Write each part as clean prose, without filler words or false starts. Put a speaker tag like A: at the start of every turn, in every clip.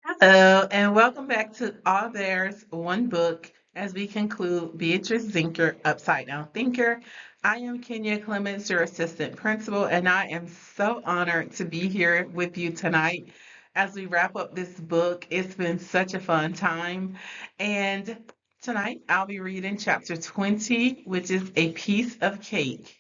A: Hello, and welcome back to All There's One Book as we conclude Beatrice Zinker, Upside Down Thinker. I am Kenya Clements, your assistant principal, and I am so honored to be here with you tonight as we wrap up this book. It's been such a fun time. And tonight I'll be reading chapter 20, which is A Piece of Cake.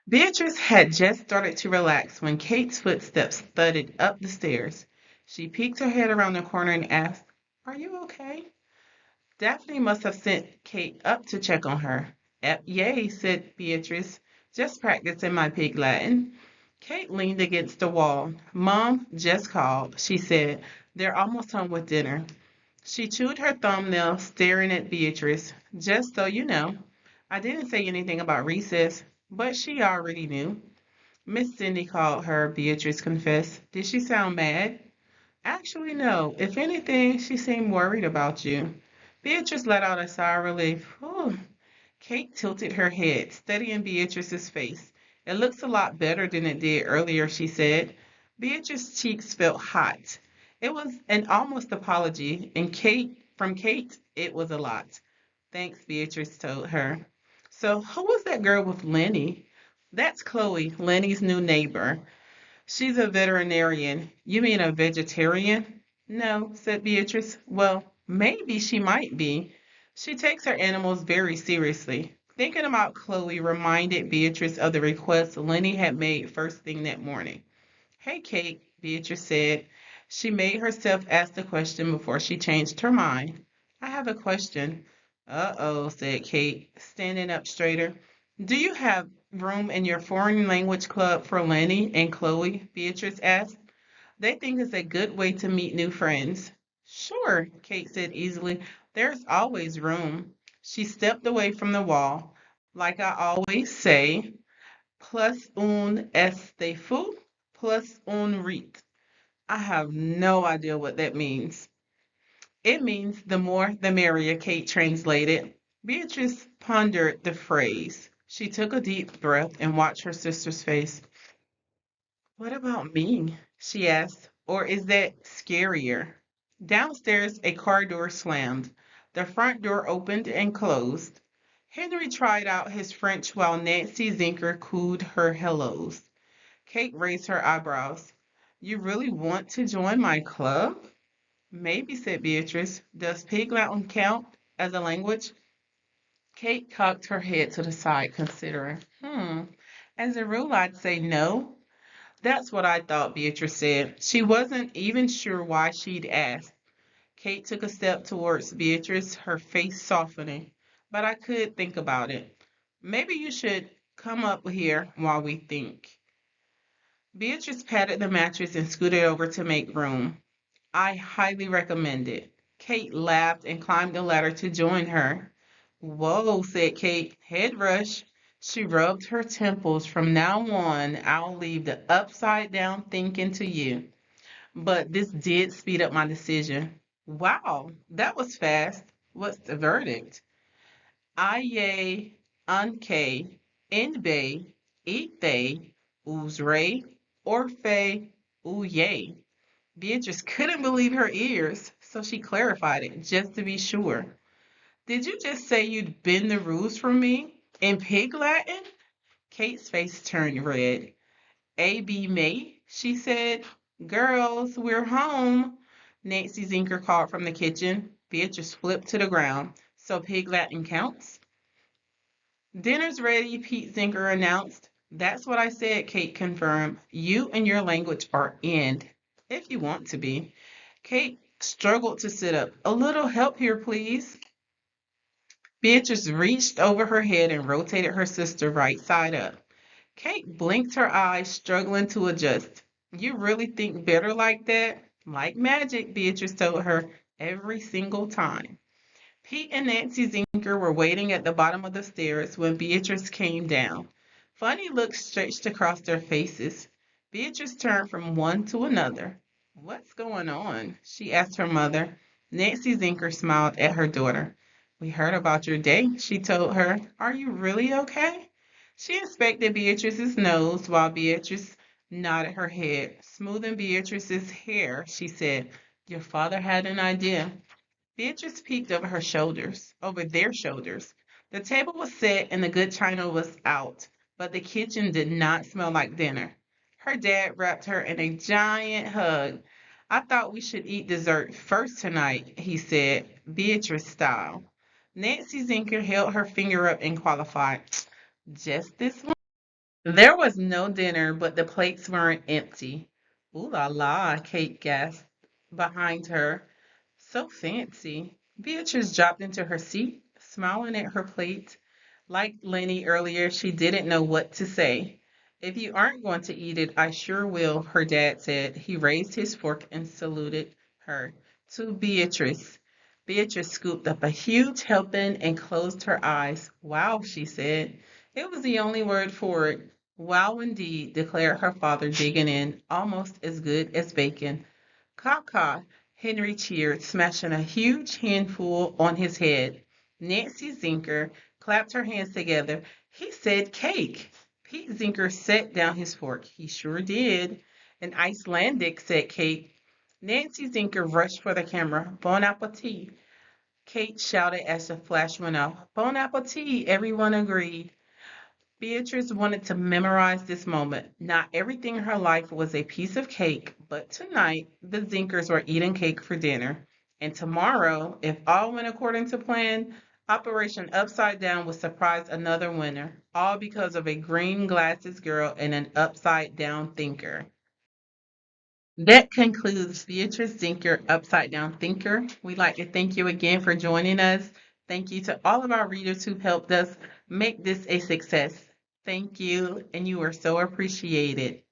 A: Beatrice had just started to relax when Kate's footsteps thudded up the stairs. She peeked her head around the corner and asked, "Are you okay?" Daphne must have sent Kate up to check on her. Yay, said Beatrice, just practicing my pig Latin. Kate leaned against the wall. Mom just called, she said. They're almost home with dinner. She chewed her thumbnail, staring at Beatrice. Just so you know, I didn't say anything about recess, but she already knew. Miss Cindy called her, Beatrice confessed. Did she sound mad? Actually, no. If anything, she seemed worried about you. Beatrice let out a sigh of relief. Whew. Kate tilted her head, studying Beatrice's face. It looks a lot better than it did earlier, she said. Beatrice's cheeks felt hot. It was an almost apology, and from Kate, it was a lot. Thanks, Beatrice told her. So, who was that girl with Lenny? That's Chloe, Lenny's new neighbor. She's a veterinarian. You mean a vegetarian? No, said Beatrice. Well, maybe she might be. She takes her animals very seriously. Thinking about Chloe reminded Beatrice of the request Lenny had made first thing that morning. Hey, Kate, Beatrice said. She made herself ask the question before she changed her mind. I have a question. Uh-oh, said Kate, standing up straighter. Do you have room in your foreign language club for Lenny and Chloe? Beatrice asked. They think it's a good way to meet new friends. Sure, Kate said easily. There's always room. She stepped away from the wall. Like I always say, plus un este fou, plus un rit. I have no idea what that means. It means the more the merrier, Kate translated. Beatrice pondered the phrase. She took a deep breath and watched her sister's face. What about me? She asked. Or is that scarier? Downstairs, a car door slammed. The front door opened and closed. Henry tried out his French while Nancy Zinker cooed her hellos. Kate raised her eyebrows. You really want to join my club? Maybe, said Beatrice. Does Pig Mountain count as a language? Kate cocked her head to the side, considering. As a rule, I'd say no. That's what I thought, Beatrice said. She wasn't even sure why she'd asked. Kate took a step towards Beatrice, her face softening. But I could think about it. Maybe you should come up here while we think. Beatrice patted the mattress and scooted over to make room. I highly recommend it. Kate laughed and climbed the ladder to join her. Whoa, said Kate. Head rush. She rubbed her temples. From now on, I'll leave the upside down thinking to you. But this did speed up my decision. Wow, that was fast. What's the verdict? Aye, unke, inbe, ite, uzre, orfe, uye. Beatrice couldn't believe her ears, so she clarified it just to be sure. Did you just say you'd bend the rules for me? In pig Latin? Kate's face turned red. A B May, she said. Girls, we're home. Nancy Zinker called from the kitchen. Beatrice flipped to the ground. So pig Latin counts? Dinner's ready, Pete Zinker announced. That's what I said, Kate confirmed. You and your language are in, if you want to be. Kate struggled to sit up. A little help here, please. Beatrice reached over her head and rotated her sister right side up. Kate blinked her eyes, struggling to adjust. You really think better like that? Like magic, Beatrice told her every single time. Pete and Nancy Zinker were waiting at the bottom of the stairs when Beatrice came down. Funny looks stretched across their faces. Beatrice turned from one to another. What's going on? She asked her mother. Nancy Zinker smiled at her daughter. We heard about your day, she told her. Are you really okay? She inspected Beatrice's nose while Beatrice nodded her head. Smoothing Beatrice's hair, she said, "Your father had an idea." Beatrice peeked over their shoulders. The table was set and the good china was out, but the kitchen did not smell like dinner. Her dad wrapped her in a giant hug. "I thought we should eat dessert first tonight," he said, Beatrice style. Nancy Zinker held her finger up and qualified. "Just this one." There was no dinner, but the plates weren't empty. "Ooh la la," Kate gasped behind her. "So fancy." Beatrice dropped into her seat, smiling at her plate. Like Lenny earlier, she didn't know what to say. "If you aren't going to eat it, I sure will," her dad said. He raised his fork and saluted her. To Beatrice. Beatrice scooped up a huge helping and closed her eyes. "Wow," she said. It was the only word for it. "Wow, indeed," declared her father, digging in. "Almost as good as bacon." "Caw," Henry cheered, smashing a huge handful on his head. Nancy Zinker clapped her hands together. "He said cake." Pete Zinker set down his fork. "He sure did." "An Icelandic," said Kate. Nancy Zinker rushed for the camera. "Bon appetit," Kate shouted as the flash went off. "Bon appetit," everyone agreed. Beatrice wanted to memorize this moment. Not everything in her life was a piece of cake, but tonight the Zinkers were eating cake for dinner. And tomorrow, if all went according to plan, Operation Upside Down would surprise another winner, all because of a green glasses girl and an upside down thinker. That concludes Beatrice Zinker, Upside Down Thinker. We'd like to thank you again for joining us. Thank you to all of our readers who helped us make this a success. Thank you, and you are so appreciated.